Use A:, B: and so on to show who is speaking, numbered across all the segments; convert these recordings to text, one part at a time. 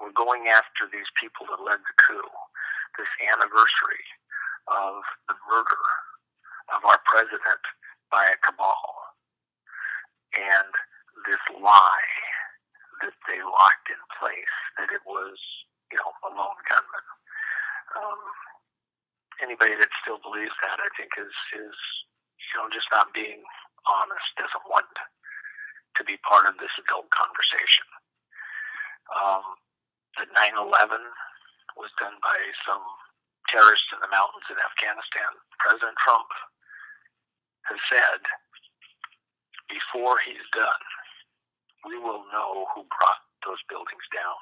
A: we're going after these people that led the coup, this anniversary of the murder of our president by a cabal, and this lie that they locked in place, that it was, a lone gunman. Anybody that still believes that, I think, is just not being honest, doesn't want to be part of this adult conversation. The 9/11 was done by some terrorists in the mountains in Afghanistan. President Trump has said, before he's done, we will know who brought those buildings down.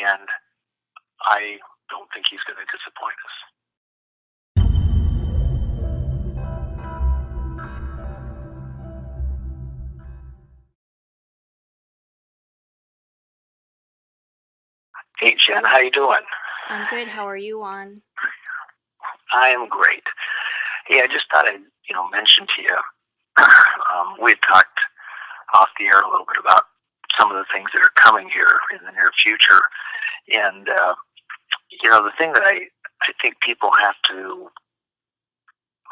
A: And I don't think he's going to disappoint us. Hey, Jen, how you doing?
B: I'm good. How are you, Juan?
A: I am great. Hey, I just thought I'd, mention to you, we had talked off the air a little bit about some of the things that are coming here in the near future. And, the thing that I think people have to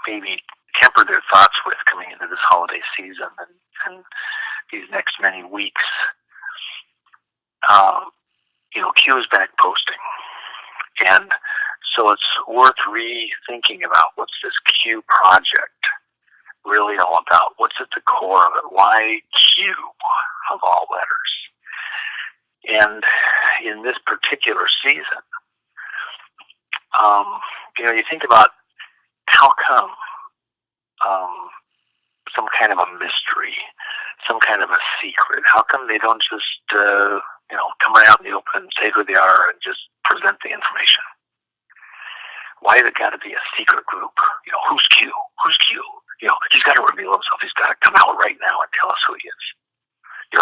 A: maybe temper their thoughts with coming into this holiday season and these next many weeks, Q is back posting. And so it's worth rethinking about what's this Q project really all about? What's at the core of it? Why Q of all letters? And in this particular season, you think about how come some kind of a mystery, some kind of a secret, how come they don't just, come right out in the open and say who they are and just present the information? Why has it got to be a secret group? Who's Q? Who's Q? He's got to reveal himself. He's got to come out right now and tell us who he is.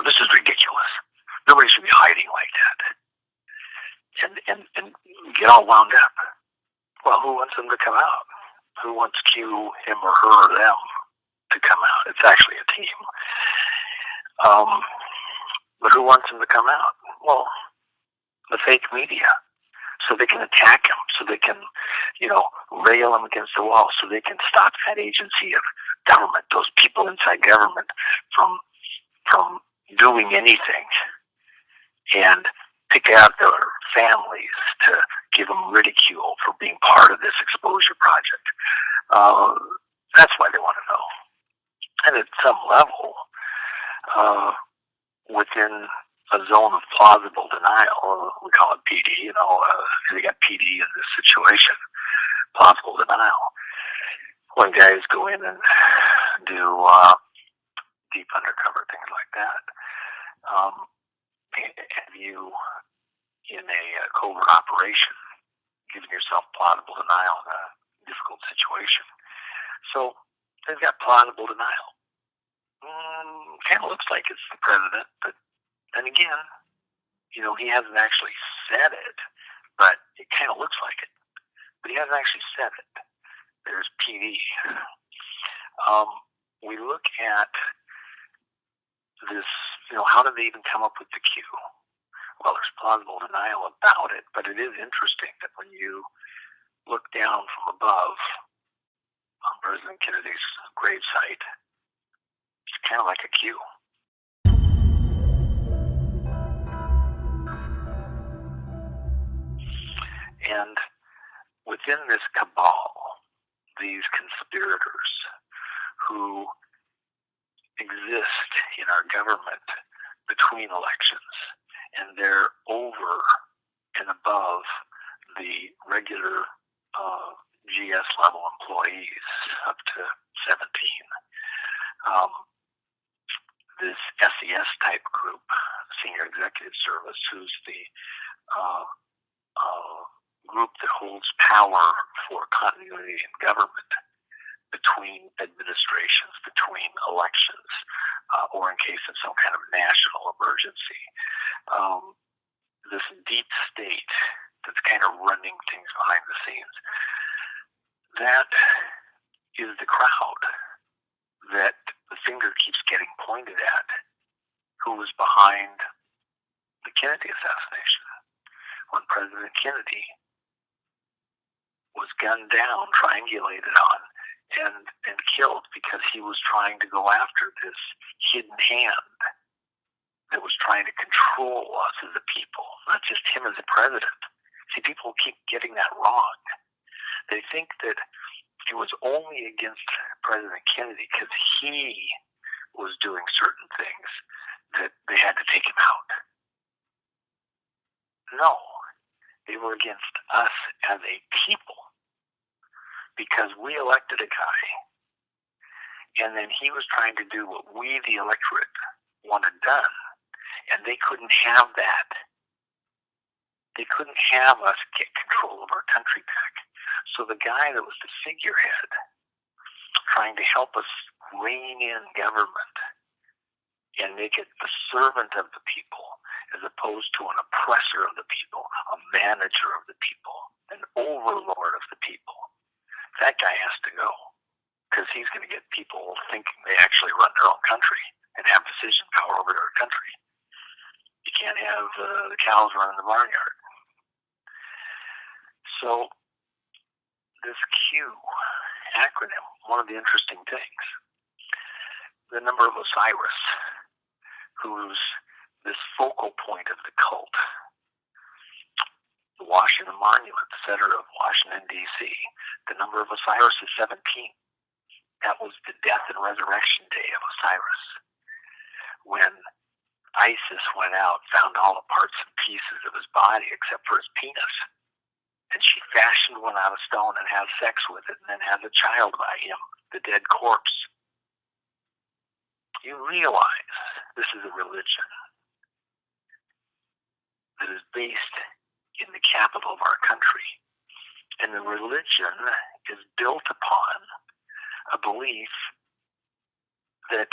A: This is ridiculous. Nobody should be hiding like that. And get all wound up. Well, who wants them to come out? Who wants Q, him or her or them to come out? It's actually a team. But who wants them to come out? Well, the fake media. So they can attack him, so they can, rail him against the wall, so they can stop that agency of government, those people inside government, from doing anything, and pick out their families to give them ridicule for being part of this exposure project. That's why they want to know. And at some level, within a zone of plausible denial, we call it PD, they got PD in this situation, plausible denial. When guys go in and do deep undercover things like that, have you, in a covert operation, giving yourself plausible denial in a difficult situation? So they've got plausible denial. Kind of looks like it's the president, but then again, he hasn't actually said it, but it kind of looks like it. But he hasn't actually said it. There's PD. We look at this, how did they even come up with the Q? Well, there's plausible denial about it, but it is interesting that when you look down from above on President Kennedy's gravesite, it's kind of like a Q. And within this cabal, these conspirators who exist in our government between elections, and they're over and above the regular GS level employees up to 17. This SES type group, Senior Executive Service, who's the group that holds power for continuity in government between administrations, between elections, or in case of some kind of national emergency. This deep state that's kind of running things behind the scenes, that is the crowd that the finger keeps getting pointed at, who was behind the Kennedy assassination, when President Kennedy was gunned down, triangulated on, and killed because he was trying to go after this hidden hand that was trying to control us as a people, not just him as a president. See, people keep getting that wrong. They think that it was only against President Kennedy because he was doing certain things that they had to take him out. No, they were against us as a people because we elected a guy, and then he was trying to do what we, the electorate, wanted done, and they couldn't have that. They couldn't have us get control of our country back. So the guy that was the figurehead, trying to help us rein in government and make it the servant of the people as opposed to an oppressor of the people, a manager of the people, an overlord of the people, that guy has to go because he's going to get people thinking they actually run their own country and have decision power over their country. You can't have the cows running the barnyard. So this Q acronym, one of the interesting things, the number of Osiris, who's this focal point of the cult, the Washington Monument, the center of Washington, D.C., the number of Osiris is 17. That was the death and resurrection day of Osiris. When ISIS went out, found all the parts and pieces of his body except for his penis, and she fashioned one out of stone and had sex with it and then had a child by him, the dead corpse. You realize this is a religion that is based in the capital of our country. And the religion is built upon a belief that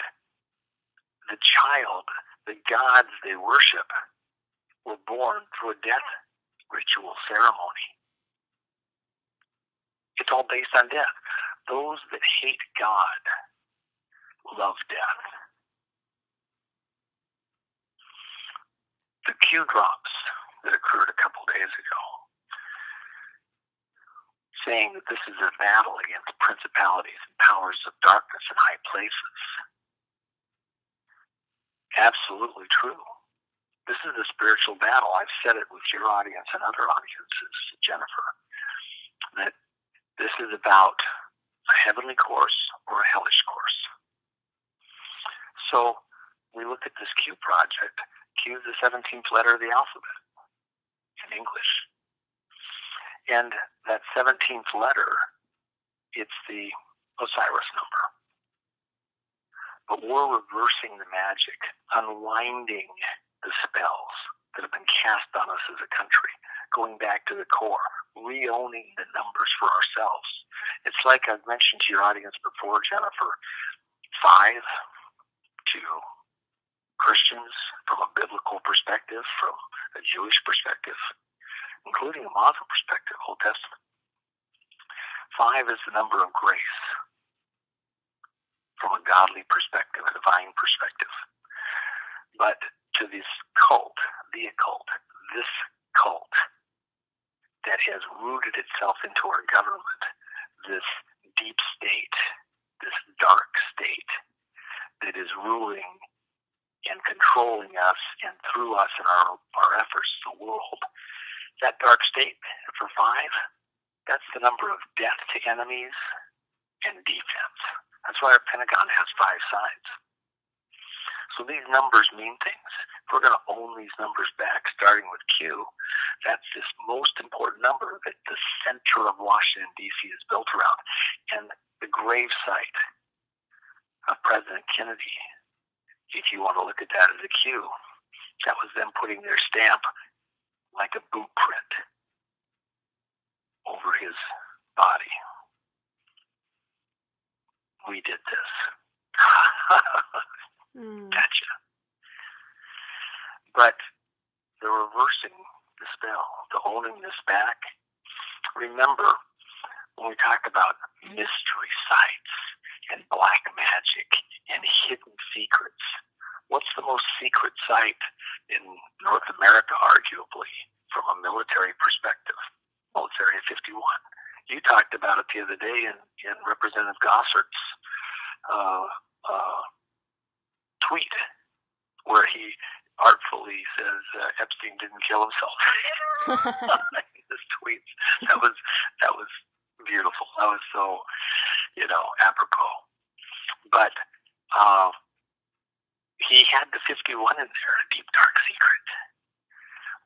A: the child, the gods they worship, were born through a death ritual ceremony. It's all based on death. Those that hate God love death. The Q drops that occurred a couple days ago, saying that this is a battle against principalities and powers of darkness in high places. Absolutely true. This is a spiritual battle. I've said it with your audience and other audiences, Jennifer, that this is about a heavenly course or a hellish course. So we look at this Q project. Q is the 17th letter of the alphabet in English. And that 17th letter, it's the Osiris number. But we're reversing the magic, unwinding the spells that have been cast on us as a country, going back to the core, re-owning the numbers for ourselves. It's like I've mentioned to your audience before, Jennifer, 5 to Christians from a biblical perspective, from a Jewish perspective, including a Muslim perspective, Old Testament. 5 is the number of grace from a godly perspective, a divine perspective. But to this cult, the occult, this cult that has rooted itself into our government, this deep state, this dark state that is ruling and controlling us and through us in our efforts in the world, that dark state for 5, that's the number of death to enemies and defense. That's why our Pentagon has 5 sides. So these numbers mean things. If we're going to own these numbers back, starting with Q, that's this most important number that the center of Washington, D.C. is built around. And the grave site of President Kennedy, if you want to look at that as a Q, that was them putting their stamp like a boot print over his body. We did this. Gotcha. But the reversing the spell, the holding this back. Remember, when we talk about mystery sites and black magic and hidden secrets, What's the most secret site in North America, arguably, from a military perspective? Well, it's Area 51. You talked about it the other day in Representative Gossard's tweet, where he artfully says Epstein didn't kill himself. His tweets. That was beautiful. That was so, apropos. But he had the 51 in there, a deep dark secret.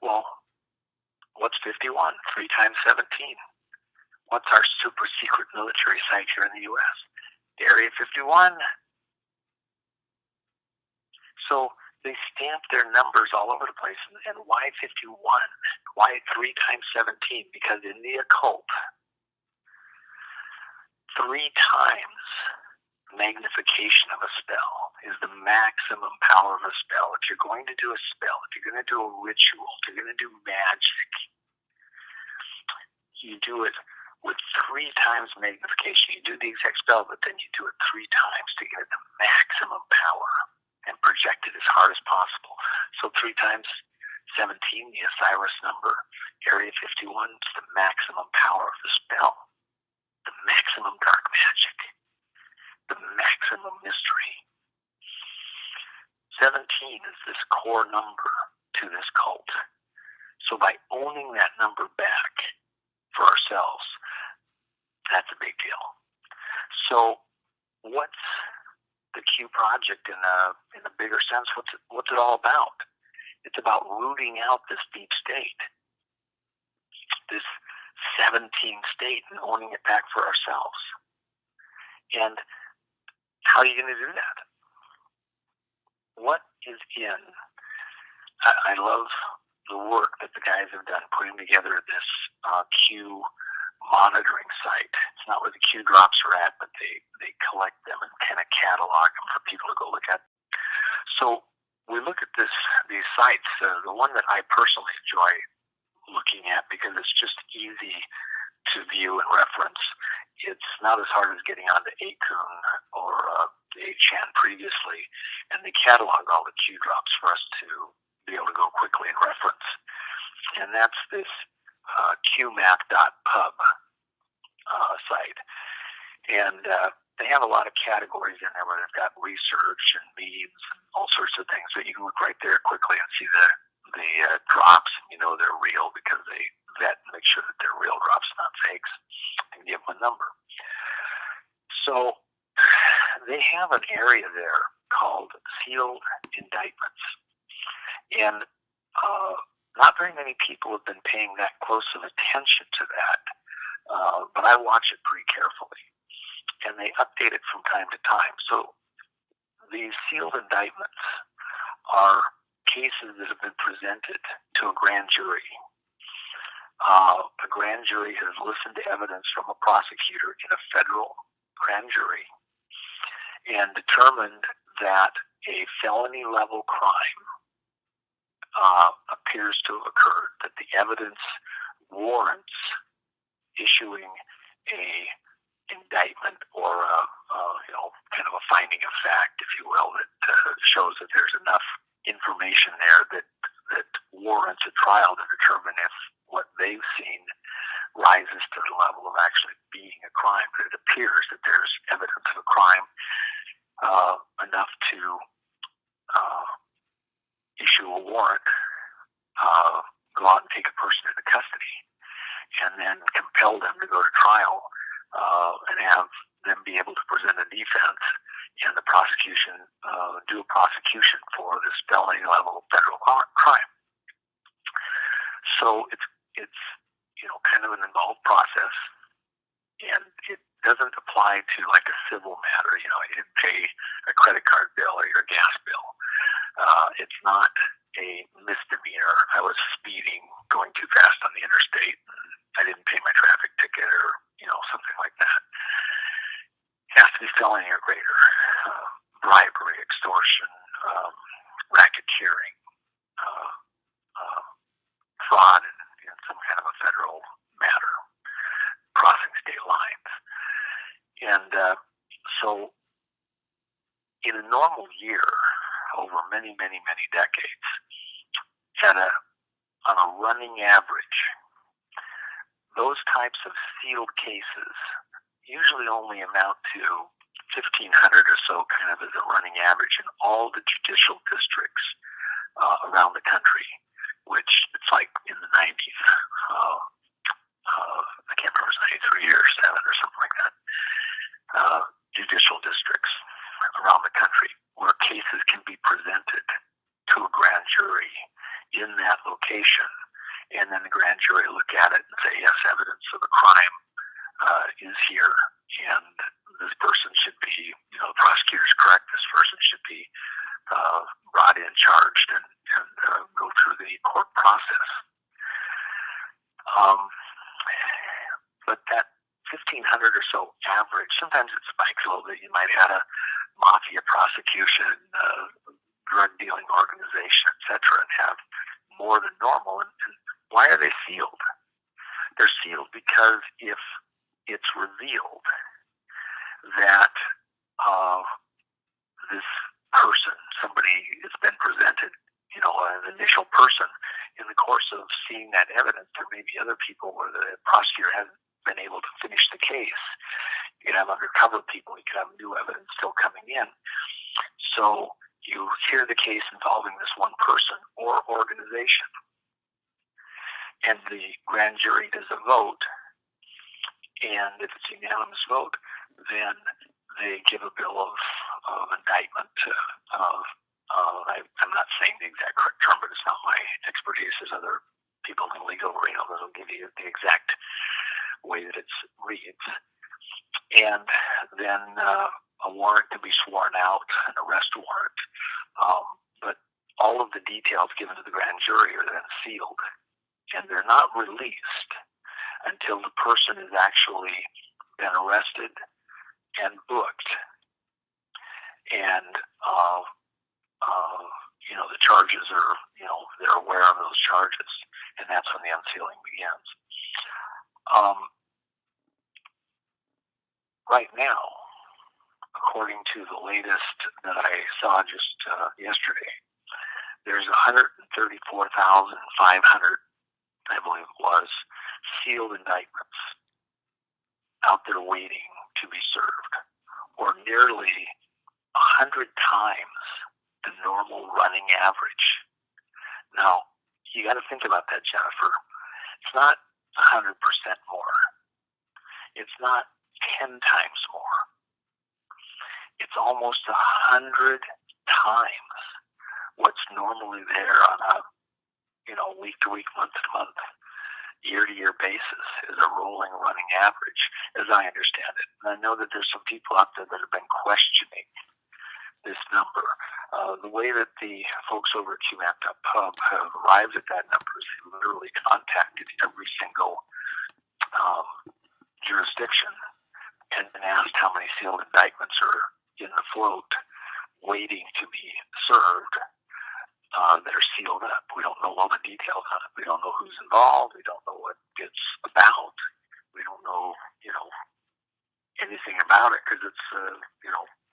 A: Well, what's 51? 3 times 17. What's our super secret military site here in the U.S.? Area 51. So they stamp their numbers all over the place. And why 51? Why 3 times 17? Because in the occult, 3 times magnification of a spell is the maximum power of a spell. If you're going to do a spell, if you're going to do a ritual, if you're going to do magic, you do it with 3 times magnification. You do the exact spell, but then you do it 3 times to get the maximum power and project it as hard as possible. So 3 times 17, the Osiris number, Area 51 is the maximum power of the spell, the maximum dark magic, the maximum mystery. 17 is this core number to this cult. So by owning that number back for ourselves, that's a big deal. So what's the Q project in a bigger sense? What's it all about? It's about rooting out this deep state, this 17 state, and owning it back for ourselves. And how are you going to do that? What is in? I love the work that the guys have done putting together this Q monitoring site. It's not where the Q drops are at, but they collect them and kind of catalog them for people to go look at. So we look at these sites. The one that I personally enjoy looking at because it's just easy to view and reference. It's not as hard as getting onto Acun or JUAN previously, and they catalog all the Q drops for us to be able to go quickly and reference. And that's this qmap.pub site. And they have a lot of categories in there where they've got research and memes and all sorts of things. So you can look right there quickly and see the drops, and they're real because they vet and make sure that they're real drops, not fakes, and give them a number. So they have an area there called sealed indictments. And not very many people have been paying that close of attention to that, but I watch it pretty carefully. And they update it from time to time. So these sealed indictments are cases that have been presented to a grand jury. A grand jury has listened to evidence from a prosecutor in a federal grand jury and determined that a felony level crime appears to have occurred, that the evidence warrants issuing a indictment or kind of a finding of fact, if you will, that shows that there's enough information there that warrants a trial to determine if what they've seen rises to the level of actually being a crime. But it appears that there's evidence of a crime enough to issue a warrant, go out and take a person into custody, and then compel them to go to trial and have them be able to present a defense and the prosecution do a prosecution for this felony level federal crime. So it's kind of an involved process, and it doesn't apply to like a civil matter. You didn't pay a credit card bill or your gas bill. It's not a misdemeanor. I was speeding, going too fast on the interstate, and I didn't pay my traffic ticket or something like that. It has to be felony or greater. Bribery, extortion, racketeering, fraud in some kind of a federal matter, crossing state lines. And so in a normal year, over many, many, many decades, on a running average, those types of sealed cases usually only amount to 1,500 or so, kind of as a running average in all the judicial districts around the country, which it's like in the 90s. I can't remember, it's 93 or 7 or something like that. Judicial districts around the country where cases can be presented to a grand jury in that location, and then the grand jury look at it and say, yes, evidence of a crime is here, and this person should be, the prosecutor's correct, this person should be brought in, charged, and go through the court process. But that 1,500 or so average, sometimes it spikes a little bit. You might have a mafia prosecution, drug dealing organization, etc., and have more than normal. And why are they sealed? They're sealed because if it's revealed that this person, somebody has been presented, an initial person, in the course of seeing that evidence, there may be other people where the prosecutor hasn't been able to finish the case. You could have undercover people, you could have new evidence still coming in. So you hear the case involving this one person or organization, and the grand jury does a vote, and if it's a unanimous vote, then they give a bill of indictment I'm not saying the exact correct term, but it's not my expertise. There's other people in the legal arena that'll give you the exact way that it reads. And then a warrant can be sworn out, an arrest warrant. But all of the details given to the grand jury are then sealed, and they're not released until the person has actually been arrested and booked, and the charges are, they're aware of those charges, and that's when the unsealing begins. Right now, according to the latest that I saw just yesterday, there's 134,500, I believe it was, sealed indictments out there waiting to be served, or nearly 100 times the normal running average. Now, you got to think about that, Jennifer. It's not 100% more. It's not 10 times more. It's almost 100 times what's normally there on a week to week, month to month, year to year basis is a rolling running average, as I understand it. And I know that there's some people out there that have been questioning this number. The way that the folks over at JUAN.pub have arrived at that number is they literally contacted every single jurisdiction and asked how many sealed indictments are in the float waiting to be served that are sealed up. We don't know all the details on it. We don't know who's involved. We don't know what it's about. We don't know, anything about it because it's,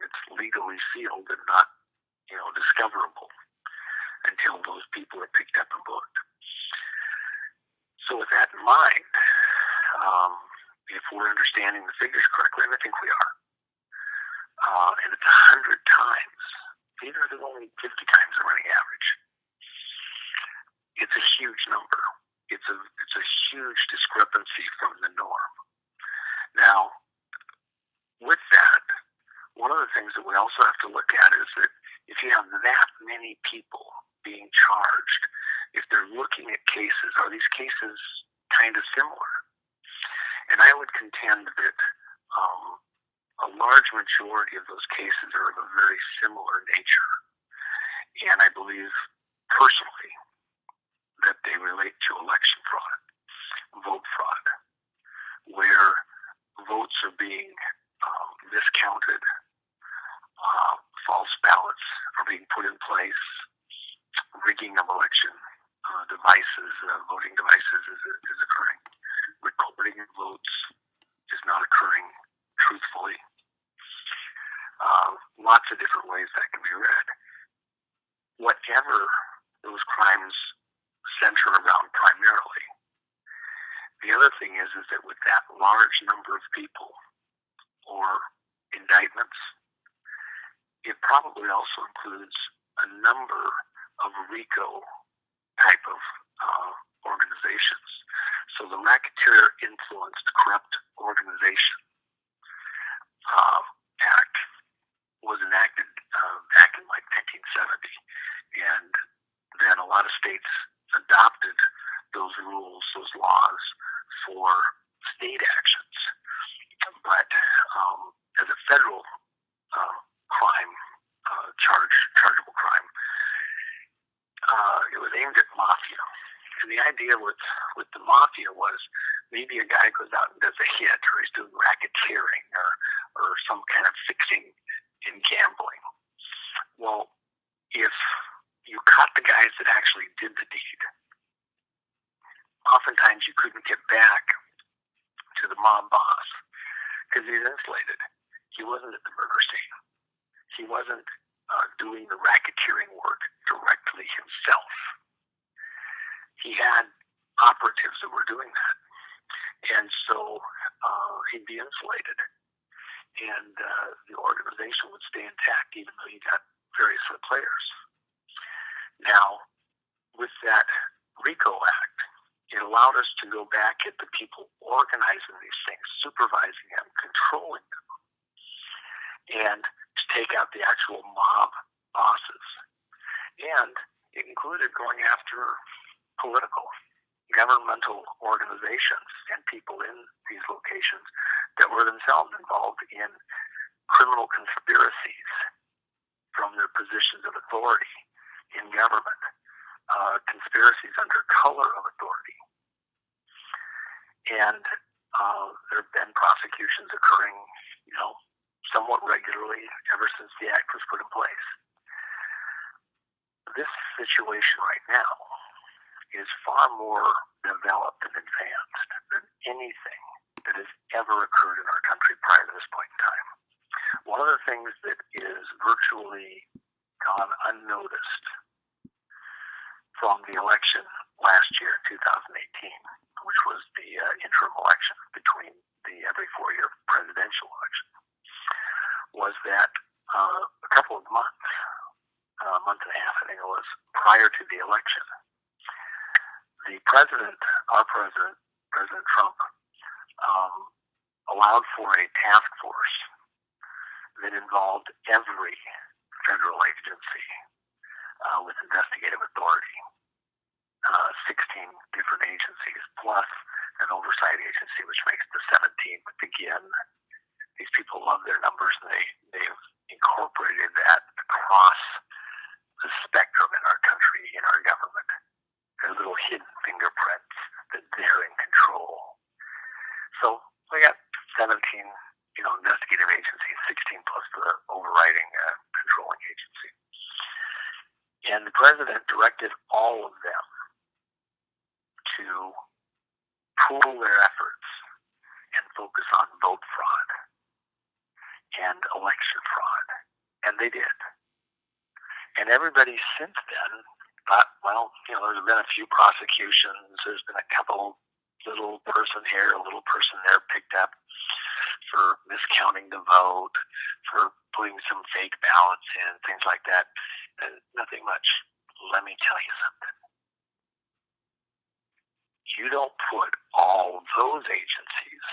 A: it's legally sealed and not, discoverable until those people are picked up and booked. So with that in mind, if we're understanding the figures correctly, and I think we are, and it's 100 times, even if it's only 50 times the running average, it's a huge number. It's a huge discrepancy from the norm. Now, with that, one of the things that we also have to look at is that if you have that many people being charged, if they're looking at cases, are these cases kind of similar? And I would contend that a large majority of those cases are of a very similar nature. And I believe, personally, that they relate to election fraud, vote fraud, where votes are being miscounted, false ballots are being put in place, rigging of election devices, voting devices is occurring, recording of votes is not occurring truthfully. Lots of different ways that can be read. whatever those crimes center around primarily. The other thing is that with that large number of people or indictments, it probably also includes a number of RICO type of organizations. So the Racketeer Influenced Corrupt Organization Act was enacted back in like 1970, and then a lot of states adopted those rules, those laws for state actions. But as a federal crime, chargeable crime, it was aimed at mafia. And the idea with the mafia was maybe a guy goes out and does a hit, or he's doing racketeering, or some kind of fixing in gambling. Well, if you caught the guys that actually did the deed, oftentimes you couldn't get back to the mob boss because he's insulated. He wasn't at the murder scene. He wasn't doing the racketeering work directly himself. He had operatives that were doing that. And so he'd be insulated. And the organization would stay intact even though you got various other players. Now, with that RICO Act, it allowed us to go back at the people organizing these things, supervising them, controlling them, and to take out the actual mob bosses. And it included going after political, governmental organizations and people in these locations that were themselves involved in criminal conspiracies from their positions of authority in government, conspiracies under color of authority. And there have been prosecutions occurring, somewhat regularly ever since the act was put in place. This situation right now is far more developed and advanced than anything that has ever occurred in our country prior to this point in time. One of the things that is virtually gone unnoticed from the election last year, 2018, which was the interim election between the every 4-year presidential election, was that a couple of months, a month and a half, I think it was, prior to the election, the president, our president, President Trump, allowed for a task force that involved every federal agency with investigative authority, 16 different agencies, plus an oversight agency, which makes the 17. But again, these people love their numbers, and they've incorporated that across the spectrum in our country, in our government. They're little hidden fingerprints that they're in control. So we got 17, investigative agencies, 16 plus the overriding controlling agency. And the president directed all of them to pool their efforts and focus on vote fraud and election fraud. And they did. And everybody since then thought, well, there's been a few prosecutions, there's been a couple little person here, a little person there picked up for miscounting the vote, for putting some fake ballots in, things like that. And nothing much. Let me tell you something. You don't put all those agencies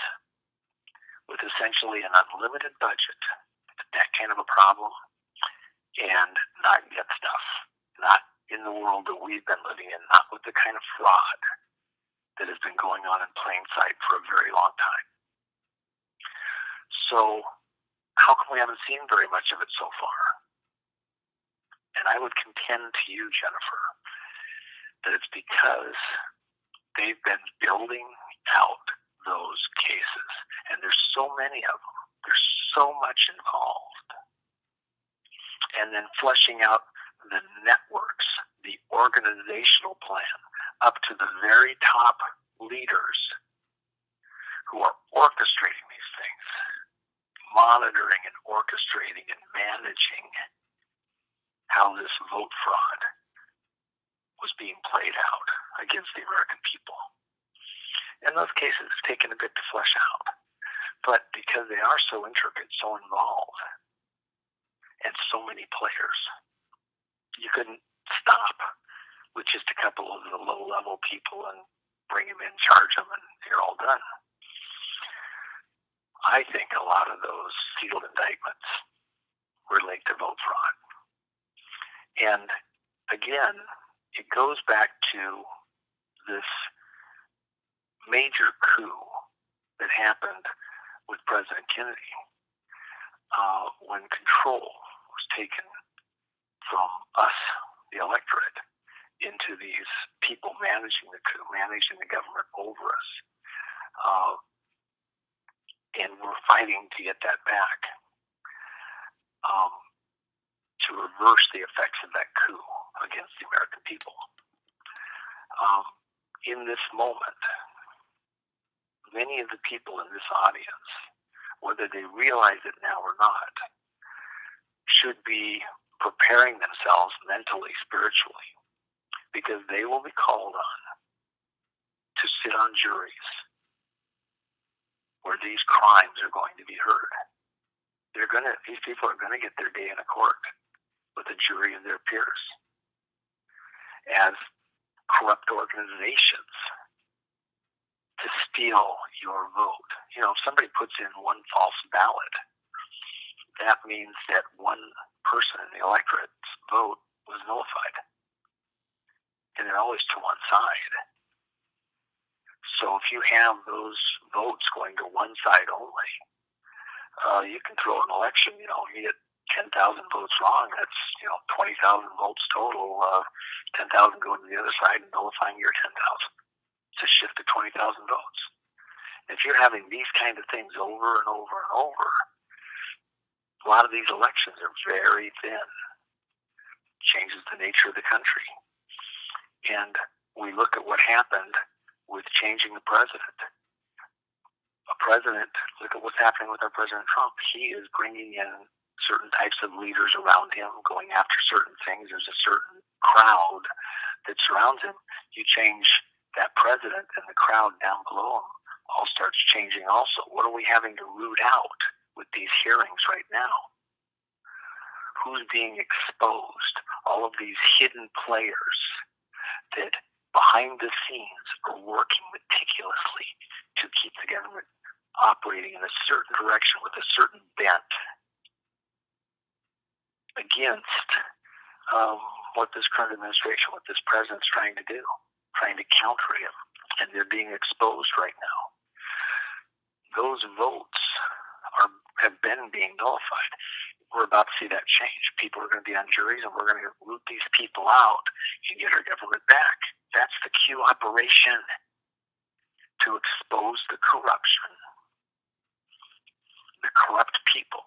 A: with essentially an unlimited budget, that kind of a problem, and not get stuff. Not in the world that we've been living in, not with the kind of fraud that has been going on in plain sight for a very long time. So, how come we haven't seen very much of it so far? And I would contend to you, Jennifer, that it's because they've been building out those cases. And there's so many of them. There's so much involved. And then fleshing out the networks, the organizational plan, up to the very top leaders who are orchestrating these things, monitoring and orchestrating and managing how this vote fraud being played out against the American people. And those cases have taken a bit to flesh out. But because they are so intricate, so involved, and so many players, you couldn't stop with just a couple of the low-level people and bring them in, charge them, and you're all done. I think a lot of those sealed indictments relate to vote fraud. And again, it goes back to this major coup that happened with President Kennedy when control was taken from us, the electorate, into these people managing the coup, managing the government over us. And we're fighting to get that back, to reverse the effects of that coup against the American people. In this moment, many of the people in this audience, whether they realize it now or not, should be preparing themselves mentally, spiritually, because they will be called on to sit on juries where these crimes are going to be heard. These people are going to get their day in a court with a jury of their peers as corrupt organizations to steal your vote. You know, if somebody puts in one false ballot, that means that one person in the electorate's vote was nullified. And they're always to one side. So if you have those votes going to one side only, you can throw an election, you get 10,000 votes wrong, that's, 20,000 votes total, 10,000 going to the other side and nullifying your 10,000. It's a shift of 20,000 votes. If you're having these kind of things over and over and over, a lot of these elections are very thin. Changes the nature of the country. And we look at what happened with changing the president. Look at what's happening with our President Trump. He is bringing in certain types of leaders around him, going after certain things. There's a certain crowd that surrounds him. You change that president and the crowd down below him all starts changing also. What are we having to root out with these hearings right now? Who's being exposed? All of these hidden players that behind the scenes are working meticulously to keep the government operating in a certain direction with a certain bent against what this current administration, what this president's trying to do, trying to counter him. And they're being exposed right now. Those votes have been being nullified. We're about to see that change. People are going to be on juries, and we're going to root these people out and get our government back. That's the Q operation, to expose the corruption, the corrupt people,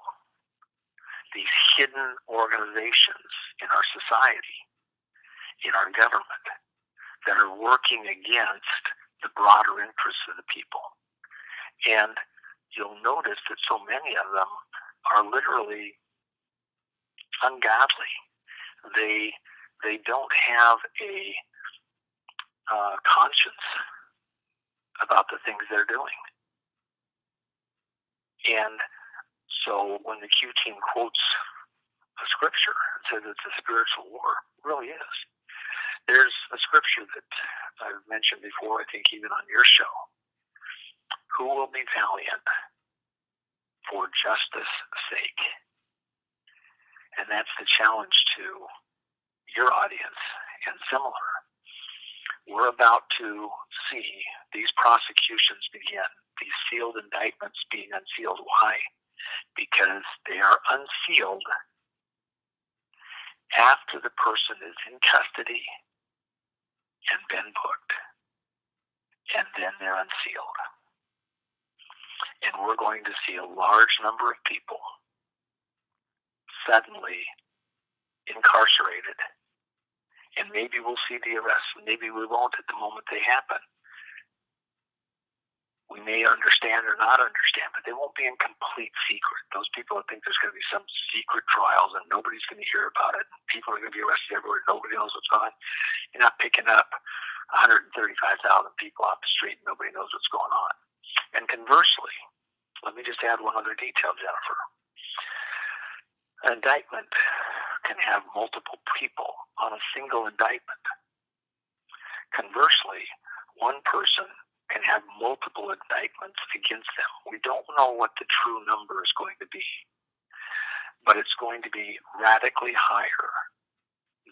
A: these hidden organizations in our society, in our government, that are working against the broader interests of the people. And you'll notice that so many of them are literally ungodly. They don't have a conscience about the things they're doing. And so when the Q team quotes a scripture and says it's a spiritual war, it really is. There's a scripture that I've mentioned before, I think even on your show. Who will be valiant for justice sake? And that's the challenge to your audience and similar. We're about to see these prosecutions begin, these sealed indictments being unsealed. Why? Because they are unsealed after the person is in custody and been booked. And then they're unsealed. And we're going to see a large number of people suddenly incarcerated. And maybe we'll see the arrests, maybe we won't at the moment they happen. we may understand or not understand, but they won't be in complete secret. Those people that think there's going to be some secret trials and nobody's going to hear about it, and people are going to be arrested everywhere, nobody knows what's going on. You're not picking up 135,000 people off the street and nobody knows what's going on. And conversely, let me just add one other detail, Jennifer. An indictment can have multiple people on a single indictment. Conversely, one person can have multiple indictments against them. We don't know what the true number is going to be, but it's going to be radically higher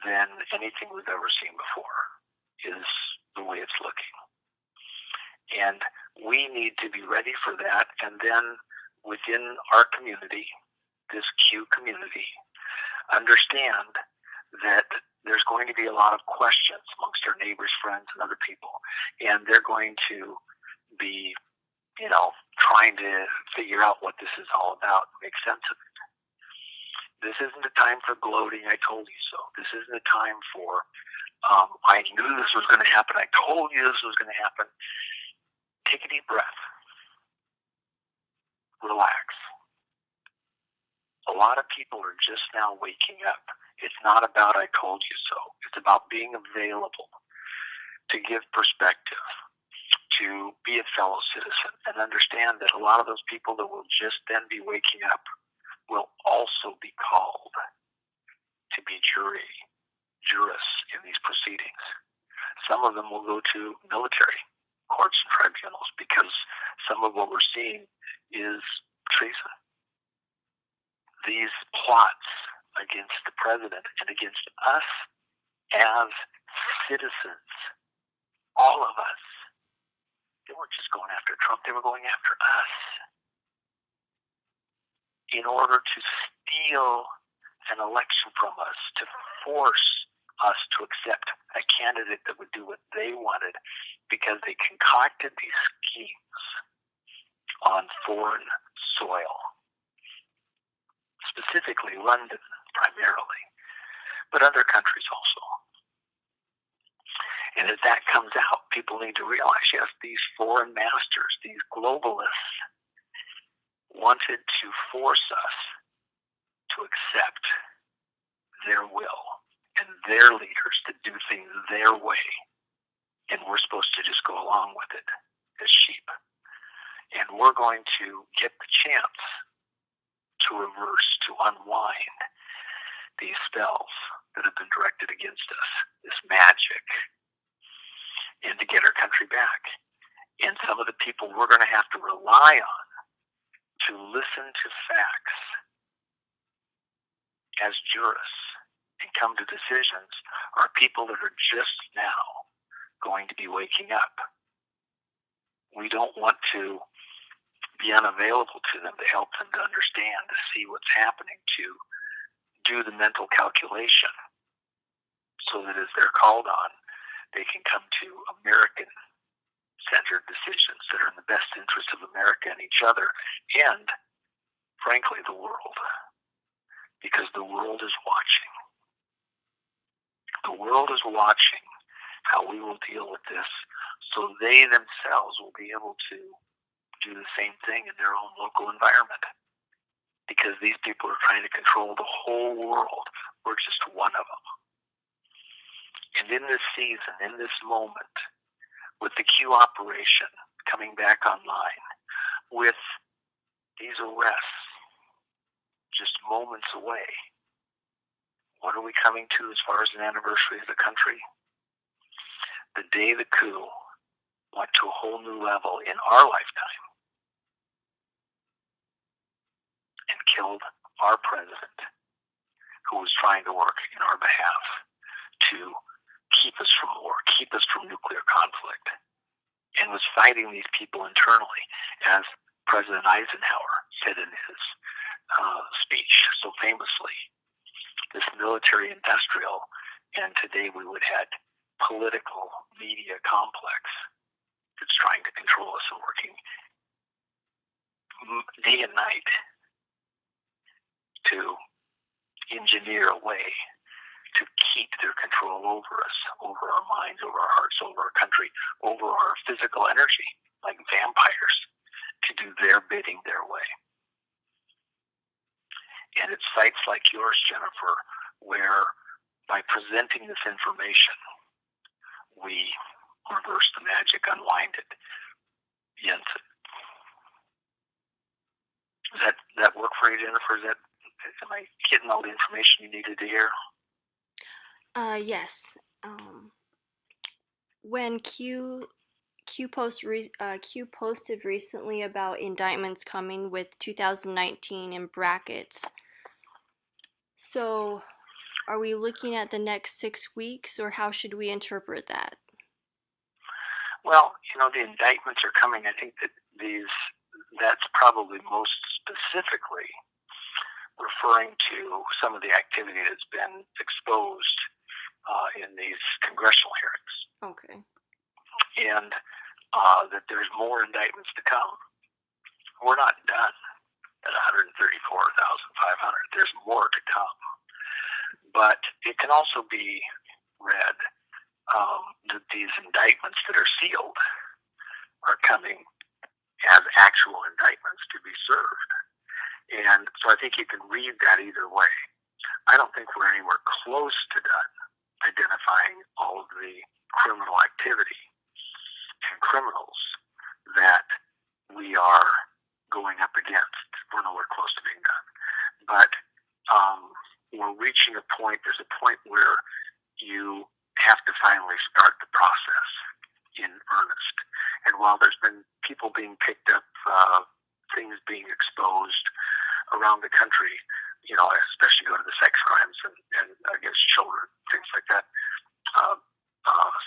A: than anything we've ever seen before, is the way it's looking. And we need to be ready for that, and then within our community, this Q community, understand that there's going to be a lot of questions amongst our neighbors, friends, and other people, and they're going to be, trying to figure out what this is all about, make sense of it. This isn't a time for gloating, I told you so. This isn't a time for, I knew this was going to happen, I told you this was going to happen. Take a deep breath. Relax. A lot of people are just now waking up. It's not about I told you so. It's about being available to give perspective, to be a fellow citizen, and understand that a lot of those people that will just then be waking up will also be called to be jurists in these proceedings. Some of them will go to military courts and tribunals because some of what we're seeing is treason. These plots against the president and against us as citizens, all of us, they weren't just going after Trump, they were going after us in order to steal an election from us, to force us to accept a candidate that would do what they wanted, because they concocted these schemes on foreign soil, specifically London primarily, but other countries also. And as that comes out, people need to realize, yes, these foreign masters, these globalists, wanted to force us to accept their will and their leaders to do things their way. And we're supposed to just go along with it as sheep. And we're going to get the chance to reverse, to unwind these spells that have been directed against us, this magic, and to get our country back. And some of the people we're going to have to rely on to listen to facts as jurists and come to decisions are people that are just now going to be waking up. We don't want to be unavailable to them to help them to understand, to see what's happening, to do the mental calculation so that as they're called on, they can come to American-centered decisions that are in the best interest of America and each other and, frankly, the world. Because the world is watching. The world is watching how we will deal with this so they themselves will be able to do the same thing in their own local environment. Because these people are trying to control the whole world. We're just one of them. And in this season, in this moment, with the Q operation coming back online, with these arrests just moments away, what are we coming to as far as an anniversary of the country? The day the coup went to a whole new level in our lifetime and killed our president, who was trying to work in our behalf to keep us from war, keep us from nuclear conflict, and was fighting these people internally, as President Eisenhower said in his speech so famously. This military industrial, and today we would have political media complex that's trying to control us and working day and night to engineer a way to keep their control over us, over our minds, over our hearts, over our country, over our physical energy. like vampires, to do their bidding their way. And it's sites like yours, Jennifer, where by presenting this information, we reverse the magic, unwind it. Yes. Does that work for you, Jennifer? Am I getting all the information you needed to hear?
B: Yes. When Q posted recently about indictments coming with 2019 in brackets. So, are we looking at the next 6 weeks, or how should we interpret that?
A: Well, the indictments are coming. I think that that's probably most specifically referring to some of the activity that's been exposed in these congressional hearings.
B: Okay.
A: And that there's more indictments to come. We're not done at 134,500. There's more to come. But it can also be read that these indictments that are sealed are coming as actual indictments to be served. And so I think you can read that either way. I don't think we're anywhere close to done identifying all of the criminal activity and criminals that we are going up against. We're nowhere close to being done. But we're reaching a point, there's a point where you have to finally start the process in earnest. And while there's been people being picked up, things being exposed around the country, especially go to the sex crimes and against children, things like that,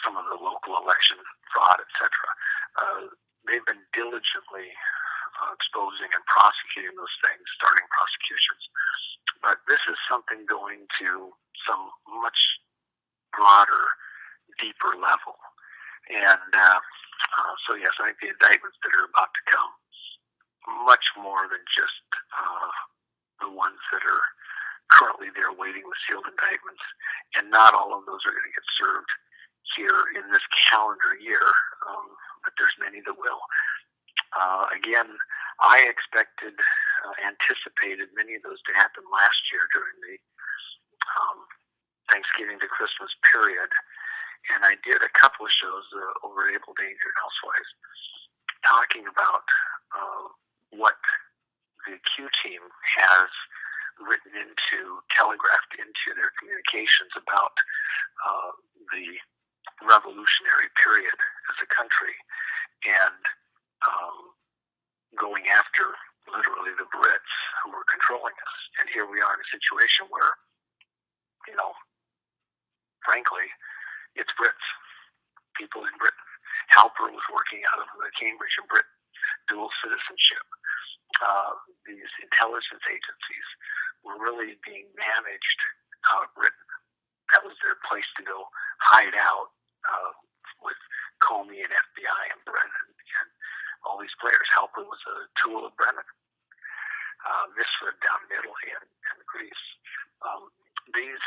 A: some of the local election fraud, etc. They've been diligently exposing and prosecuting those things, starting prosecutions. But this is something going to some much broader, deeper level. And so, yes, I think the indictments that are about to come, much more than just the ones that are currently there waiting with sealed indictments. And not all of those are going to get served here in this calendar year, but there's many that will. Again, I anticipated many of those to happen last year during the Thanksgiving to Christmas period, and I did a couple of shows over at Able Danger and Housewives talking about what the Q team has written telegraphed into their communications about the revolutionary period as a country, and going after literally the Brits who were controlling us. And here we are in a situation where, frankly, it's Brits, people in Britain. Halper was working out of Cambridge in Britain, dual citizenship. These intelligence agencies were really being managed out of Britain. That was their place to go hide out with Comey and FBI and Brennan and all these players. Halper was a tool of Brennan. This was down in Italy and Greece. These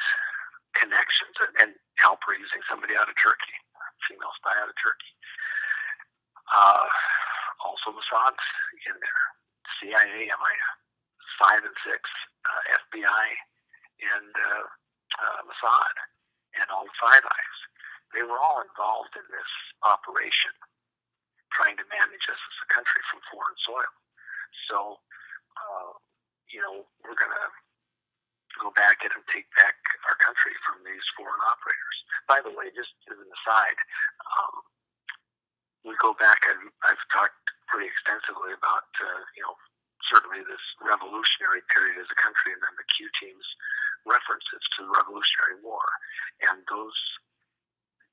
A: connections, and Halper using somebody out of Turkey, female spy out of Turkey. Also Mossad's in there. CIA, MI5 and 6, FBI, and Mossad, and all the Five Eyes. They were all involved in this operation, trying to manage us as a country from foreign soil. So, we're going to go back and take back our country from these foreign operators. By the way, just as an aside, we go back, and I've talked pretty extensively about, certainly this revolutionary period as a country, and then the Q team's references to the Revolutionary War. And those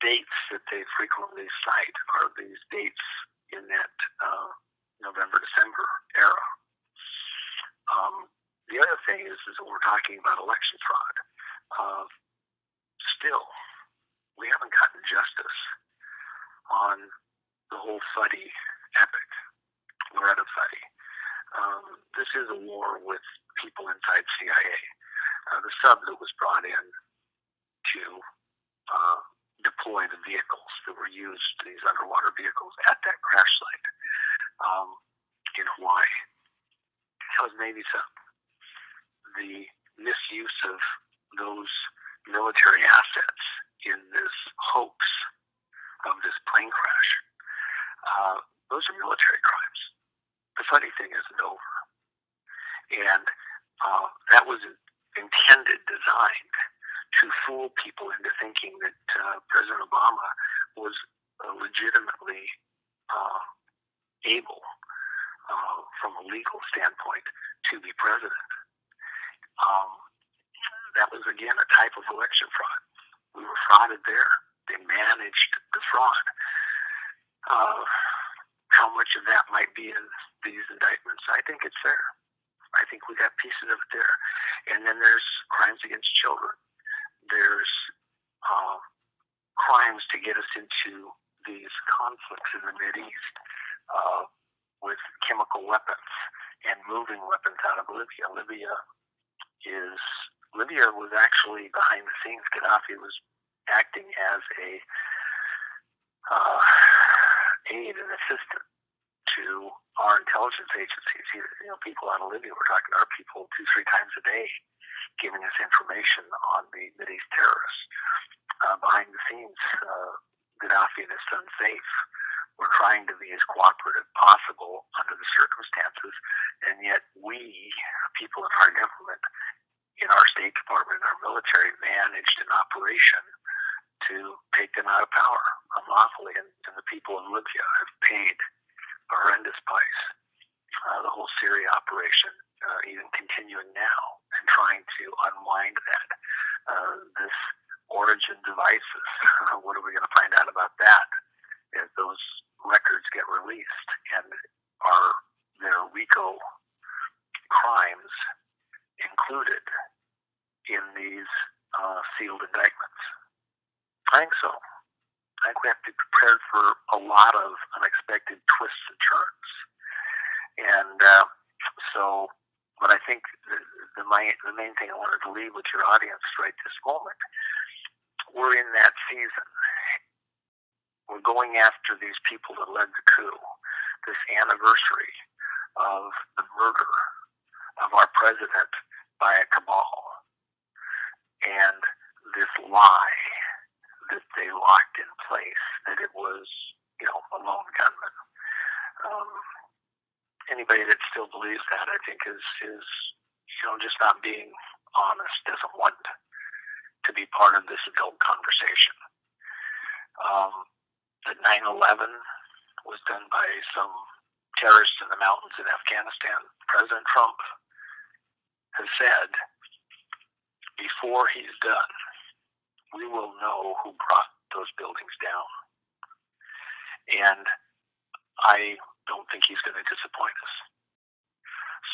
A: dates that they frequently cite are these dates in that November-December era. The other thing is that we're talking about election fraud. Still, we haven't gotten justice on the whole Fuddy epic, Loretta Fuddy. This is a war with people inside CIA. The sub that was brought in to deploy the vehicles that were used, these underwater vehicles, at that crash site. maybe some, the misuse of those military assets in this hoax of this plane crash, those are military crimes. The funny thing isn't over. And that was intended, designed to fool people into thinking that President Obama was legitimately able, from a legal standpoint, to be president. That was, again, a type of election fraud. We were frauded there. They managed the fraud. How much of that might be in these indictments? I think it's there. I think we got pieces of it there. And then there's crimes against children. There's crimes to get us into these conflicts in the Mideast with chemical weapons and moving weapons out of Libya. Libya was actually behind the scenes. Gaddafi was acting as a aid and assistant to our intelligence agencies. People out of Libya were talking to our people 2-3 times a day, giving us information on the Mideast terrorists. Behind the scenes, Gaddafi and his son Saif were trying to be as cooperative as possible under the circumstances, and yet we, people in our government, in our State Department, in our military, managed an operation to take them out of power unlawfully, and the people in Libya have paid a horrendous price. The whole Syria operation, even continuing now, and trying to unwind that. This origin devices, what are we going to find out about that as those records get released? And are there RICO crimes included in these sealed indictments? I think so. I think we have to be prepared for a lot of unexpected twists and turns. And but I think the main thing I wanted to leave with your audience right this moment, we're in that season. We're going after these people that led the coup, this anniversary of the murder of our president by a cabal, and this lie that they locked in place, that it was, a lone gunman. Anybody that still believes that, I think, is just not being honest, doesn't want to be part of this adult conversation. That 9/11 was done by some terrorists in the mountains in Afghanistan. President Trump has said, before he's done, we will know who brought those buildings down. And I don't think he's going to disappoint us.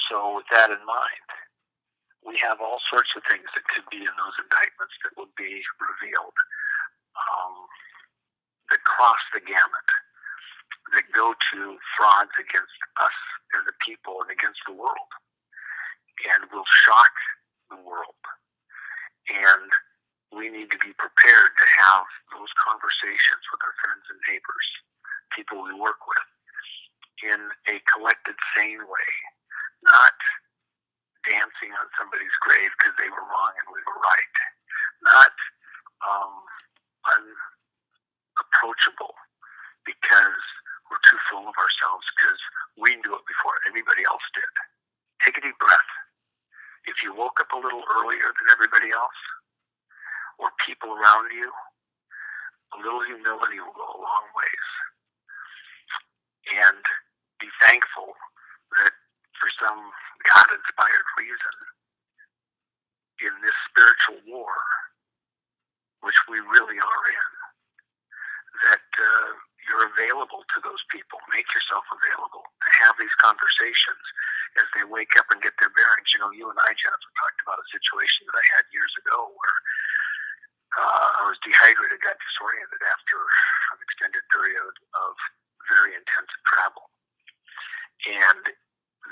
A: So with that in mind, we have all sorts of things that could be in those indictments that would be revealed, that cross the gamut, that go to frauds against us and the people and against the world, and will shock the world. And we need to be prepared to have those conversations with our friends and neighbors, people we work with, in a collected, sane way, not dancing on somebody's grave because they were wrong and we were right, not unapproachable because we're too full of ourselves because we knew it before anybody else did. Take a deep breath. If you woke up a little earlier than everybody else, or people around you, a little humility will go a long ways. And be thankful that for some God-inspired reason, in this spiritual war, which we really are in, that you're available to those people. Make yourself available to have these conversations as they wake up and get their bearings. You and I, Jennifer, talked about a situation that I had years ago where I was dehydrated, got disoriented after an extended period of very intensive travel. And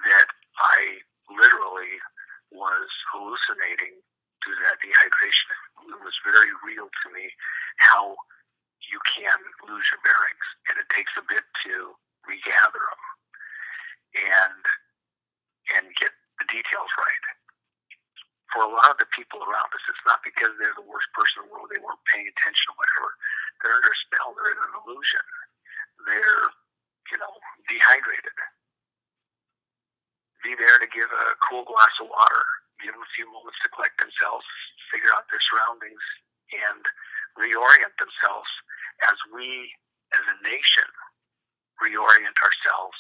A: that I literally was hallucinating due to that dehydration. It was very real to me how you can lose your bearings, and it takes a bit to regather them and get the details people around us. It's not because they're the worst person in the world, they weren't paying attention or whatever. They're under a spell, they're in an illusion. They're, dehydrated. Be there to give a cool glass of water, give them a few moments to collect themselves, figure out their surroundings, and reorient themselves as we, as a nation, reorient ourselves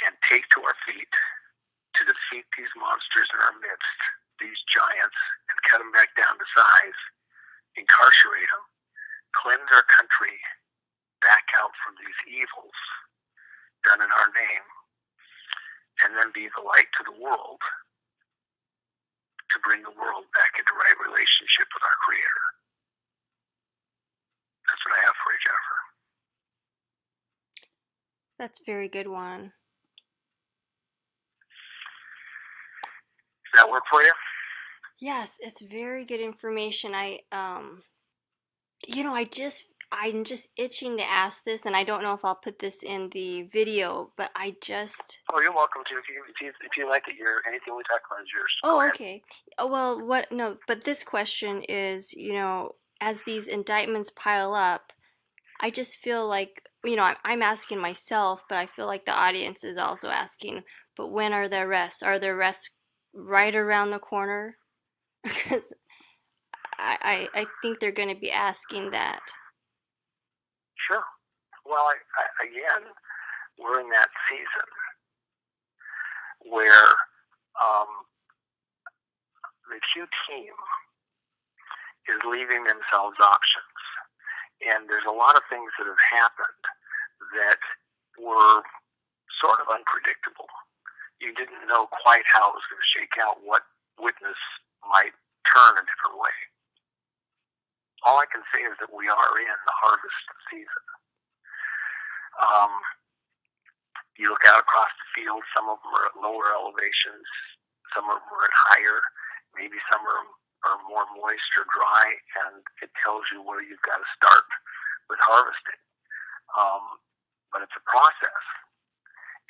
A: and take to our feet to defeat these monsters in our midst, these giants, and cut them back down to size, incarcerate them, cleanse our country back out from these evils done in our name, and then be the light to the world to bring the world back into right relationship with our Creator. That's what I have for you, Jennifer.
B: That's a very good one.
A: Does that work for you?
B: Yes, it's very good information. I'm just itching to ask this, and I don't know if I'll put this in the video, but I just...
A: Oh, you're welcome to. If you like it, anything we talk about is yours.
B: Oh, okay. Oh, well, no, but this question is, as these indictments pile up, I just feel like, I'm asking myself, but I feel like the audience is also asking, but when are the arrests? Are the arrests right around the corner? Because I think they're going to be asking that.
A: Sure. Well, again, we're in that season where the Q team is leaving themselves options. And there's a lot of things that have happened that were sort of unpredictable. You didn't know quite how it was going to shake out, what witness might turn a different way. All I can say is that we are in the harvest season. You look out across the field, some of them are at lower elevations, some of them are at higher, maybe some are more moist or dry, and it tells you where you've got to start with harvesting. But it's a process.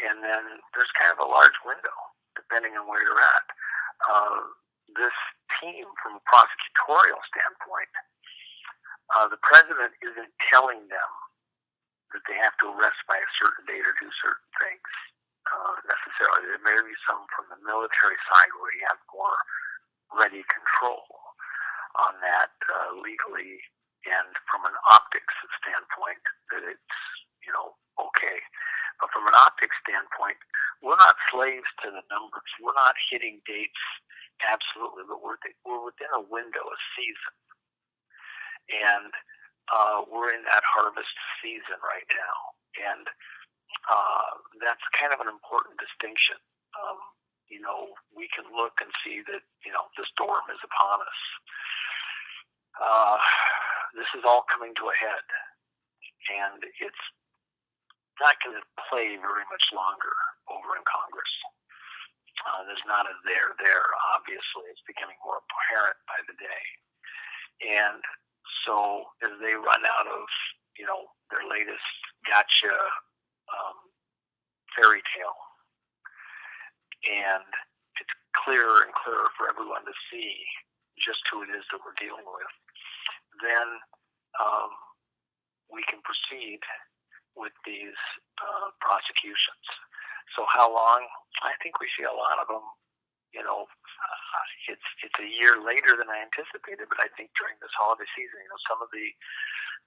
A: And then there's kind of a large window, depending on where you're at. This team, from a prosecutorial standpoint, the president isn't telling them that they have to arrest by a certain date or do certain things necessarily. There may be some from the military side where you have more ready control on that legally, and from an optics standpoint, that it's, okay. But from an optics standpoint, we're not slaves to the numbers. We're not hitting dates absolutely, but we're within a window, a season. And we're in that harvest season right now. And that's kind of an important distinction. We can look and see that, the storm is upon us. This is all coming to a head. And it's not going to play very much longer over in Congress. There's not a there, obviously. It's becoming more apparent by the day. And so as they run out of, their latest gotcha fairy tale, and it's clearer and clearer for everyone to see just who it is that we're dealing with, then we can proceed with these prosecutions. So how long? I think we see a lot of them. It's a year later than I anticipated, but I think during this holiday season, some of the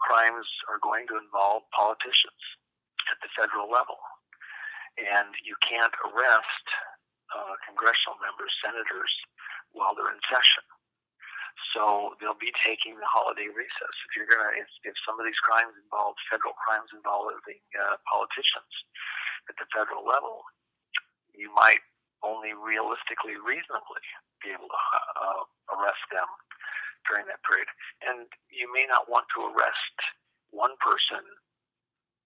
A: crimes are going to involve politicians at the federal level. And you can't arrest congressional members, senators, while they're in session. So they'll be taking the holiday recess. If some of these crimes involve federal crimes involving politicians at the federal level, you might only realistically, reasonably be able to arrest them during that period. And you may not want to arrest one person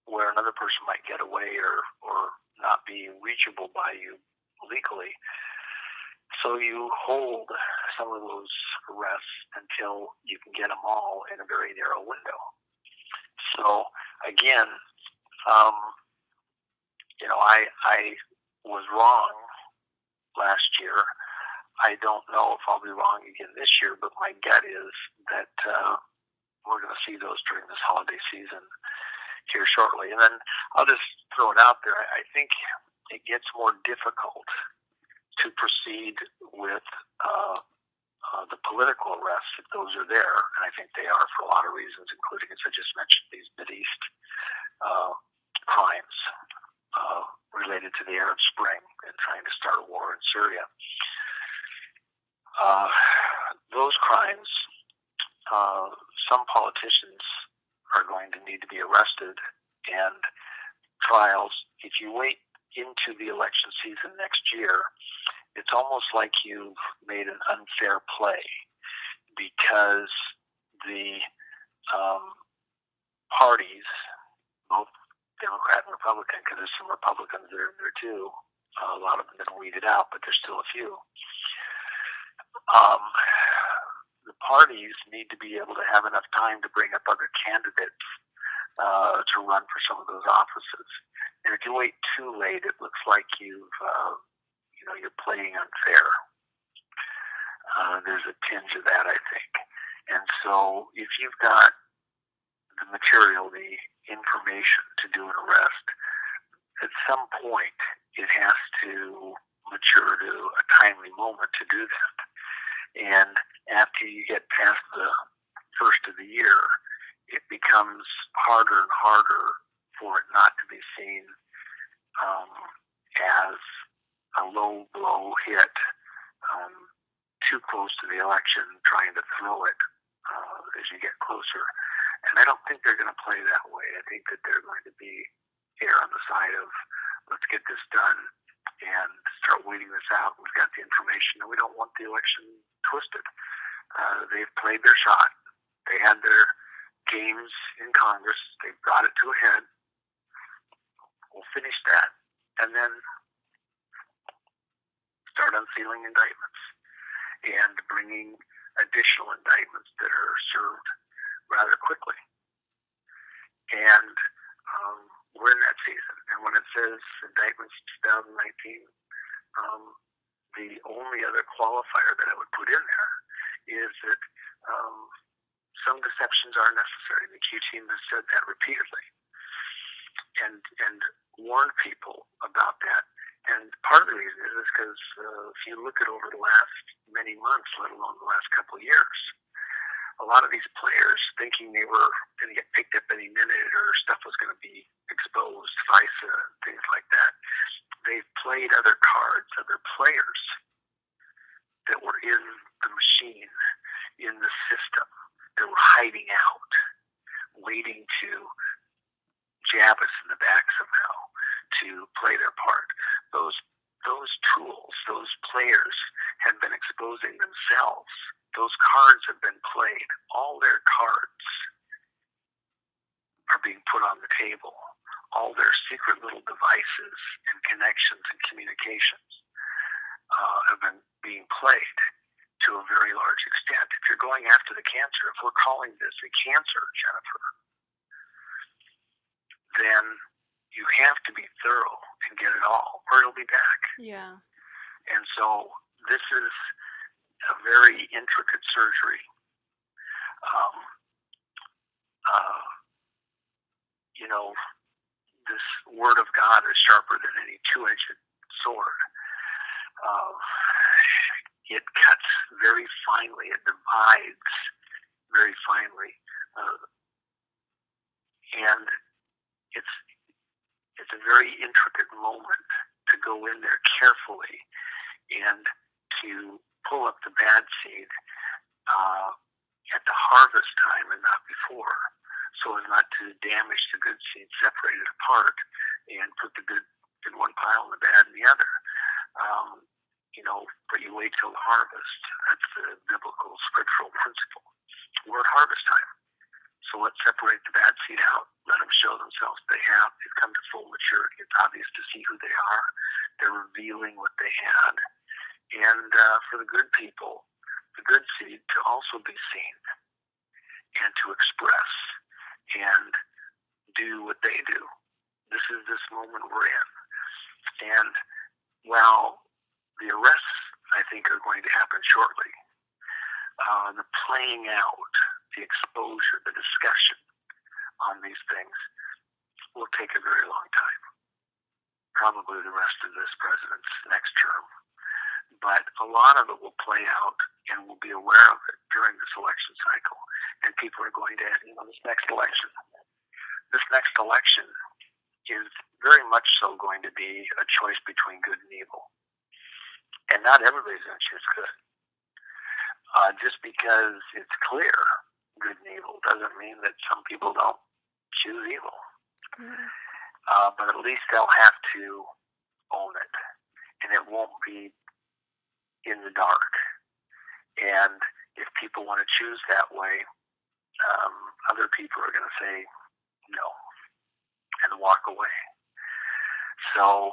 A: where another person might get away or not be reachable by you legally. So you hold some of those arrests until you can get them all in a very narrow window. So again, I was wrong last year. I don't know if I'll be wrong again this year, but my gut is that we're going to see those during this holiday season here shortly. And then I'll just throw it out there. I think it gets more difficult to proceed with the political arrests if those are there, and I think they are for a lot of reasons, including, as I just mentioned, these Mideast crimes related to the Arab Spring and trying to start a war in Syria. Those crimes, some politicians are going to need to be arrested, and trials, if you wait into the election season next year, it's almost like you've made an unfair play, because the parties, both Democrat and Republican, because there's some Republicans there in there too. A lot of them didn't weed it out, but there's still a few. The parties need to be able to have enough time to bring up other candidates to run for some of those offices. And if you wait too late, it looks like you're playing unfair. There's a tinge of that, I think. And so if you've got the material, the information to do an arrest, at some point it has to mature to a timely moment to do that. And after you get past the first of the year, it becomes harder and harder for it not to be seen as a low blow hit, too close to the election, trying to throw it as you get closer. And I don't think they're going to play that way. I think that they're going to be here on the side of, let's get this done and start weeding this out. We've got the information, and we don't want the election twisted. They've played their shot. They had their games in Congress. They brought it to a head. We'll finish that, and then start unsealing indictments and bringing additional indictments that are served rather quickly. And we're in that season. And when it says indictments 2019, the only other qualifier that I would put in there is that some deceptions are necessary. The Q team has said that repeatedly and warned people about that. And part of the reason is because if you look at over the last many months, let alone the last couple of years, a lot of these players, thinking they were going to get picked up any minute or stuff was going to be exposed, FISA, things like that, they've played other cards, other players that were in the machine, in the system, that were hiding out, waiting to jab us in the back somehow to play their part. Those tools, those players have been exposing themselves. Those cards have been played. All their cards are being put on the table. All their secret little devices and connections and communications have been being played to a very large extent. If you're going after the cancer, if we're calling this a cancer, Jennifer, then you have to be thorough and get it all, or it'll be back.
B: Yeah.
A: And so this is a very intricate surgery. This word of God is sharper than any two-edged sword. It cuts very finely. It divides very finely. And it's a very intricate moment to go in there carefully and to pull up the bad seed at the harvest time and not before, so as not to damage the good seed, separate it apart, and put the good in one pile and the bad in the other. But you wait till the harvest. That's the biblical scriptural principle. We're at harvest time. So let's separate the bad seed out. Let them show themselves. They've come to full maturity. It's obvious to see who they are. They're revealing what they had. And for the good people, the good seed to also be seen and to express and do what they do. This is this moment we're in. And while the arrests, I think, are going to happen shortly. The playing out, the exposure, the discussion on these things will take a very long time. Probably the rest of this president's next term. But a lot of it will play out, and we'll be aware of it during this election cycle. And people are going to, this next election is very much so going to be a choice between good and evil. And not everybody's going to choose good. Just because it's clear good and evil doesn't mean that some people don't choose evil. But at least they'll have to own it, and it won't be in the dark. And if people want to choose that way, other people are going to say no and walk away. So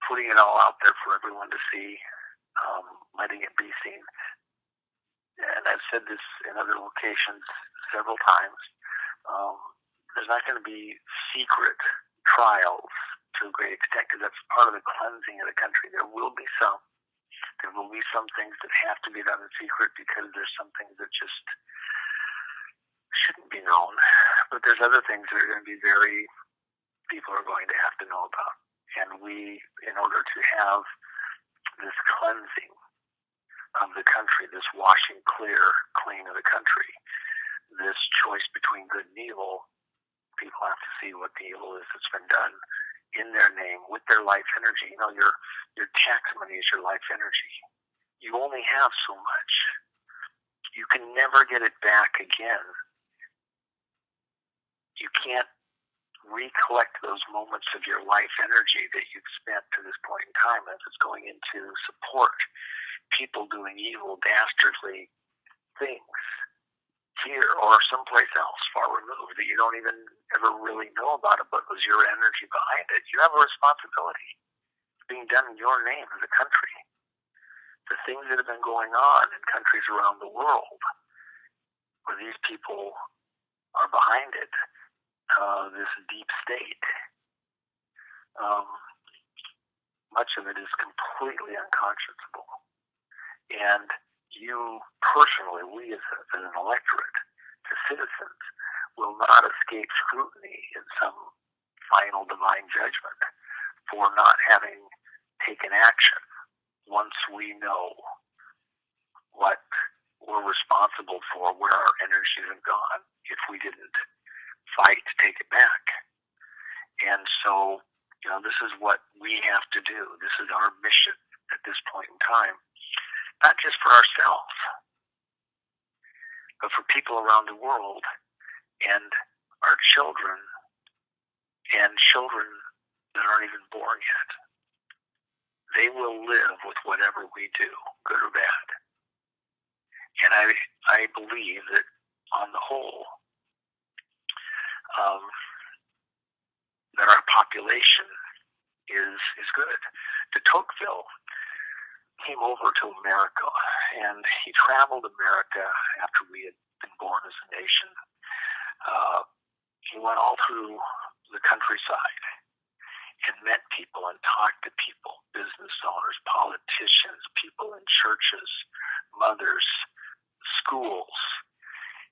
A: putting it all out there for everyone to see, letting it be seen. And I've said this in other locations several times. There's not going to be secret trials to a great extent, because that's part of the cleansing of the country. There will be some. There will be some things that have to be done in secret, because there's some things that just shouldn't be known. But there's other things that are going to be people are going to have to know about. And we, in order to have this cleansing of the country, this washing clean of the country, this choice between good and evil, people have to see what the evil is that's been done in their name, with their life energy. Your tax money is your life energy. You only have so much. You can never get it back again. You can't recollect those moments of your life energy that you've spent to this point in time if it's going into support people doing evil, dastardly things here or someplace else far removed that you don't even ever really know about it, but was your energy behind it. You have a responsibility being done in your name as a country. The things that have been going on in countries around the world where these people are behind it, this deep state, much of it is completely unconscionable. And you personally, we as an electorate, the citizens, will not escape scrutiny in some final divine judgment for not having taken action once we know what we're responsible for, where our energies have gone, if we didn't fight to take it back. And so, this is what we have to do. This is our mission at this point in time. Not just for ourselves, but for people around the world and our children and children that aren't even born yet. They will live with whatever we do, good or bad. And I believe that on the whole, that our population is good. De Tocqueville came over to America, and he traveled America after we had been born as a nation. He went all through the countryside and met people and talked to people, business owners, politicians, people in churches, mothers, schools.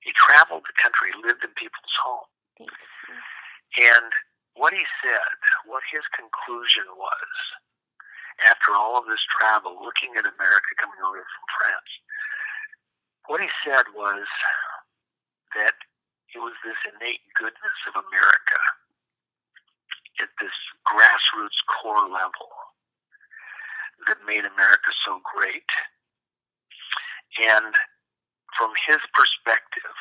A: He traveled the country, lived in people's homes.
B: Thanks.
A: And what he said, what his conclusion was, after all of this travel, looking at America coming over from France, what he said was that it was this innate goodness of America at this grassroots core level that made America so great. And from his perspective,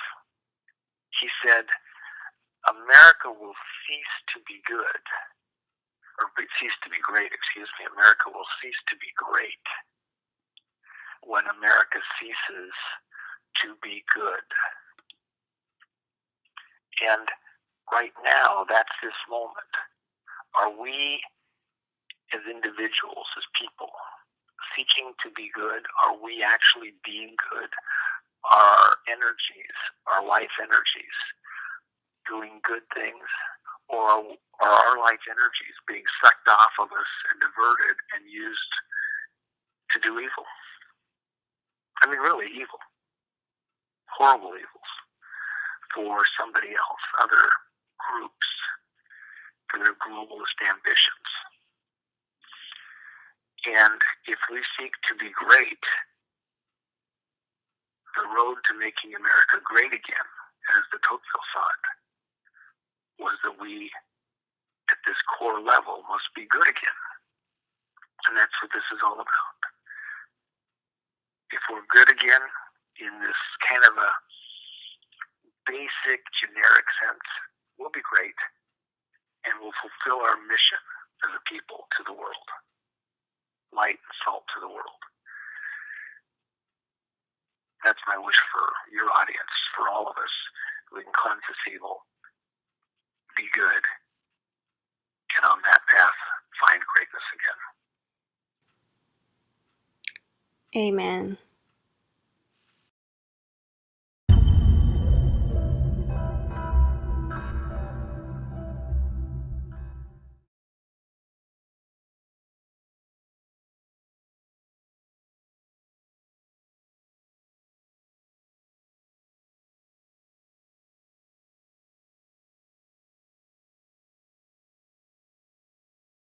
A: he said, America will cease to be good, or cease to be great, America will cease to be great when America ceases to be good. And right now, that's this moment. Are we, as individuals, as people, seeking to be good? Are we actually being good? Are our energies, our life energies, doing good things? Or are our life energies being sucked off of us and diverted and used to to do evil. I mean, really evil. Horrible evils for somebody else, other groups, for their globalist ambitions. And if we seek to be great, the road to making America great again, as de Tocqueville saw it, was that we, at this core level, must be good again. And that's what this is all about. If we're good again, in this kind of a basic, generic sense, we'll be great, and we'll fulfill our mission as a people to the world. Light and salt to the world. That's my wish for your audience, for all of us. We can cleanse this evil, be good, and on that path, find greatness again.
B: Amen.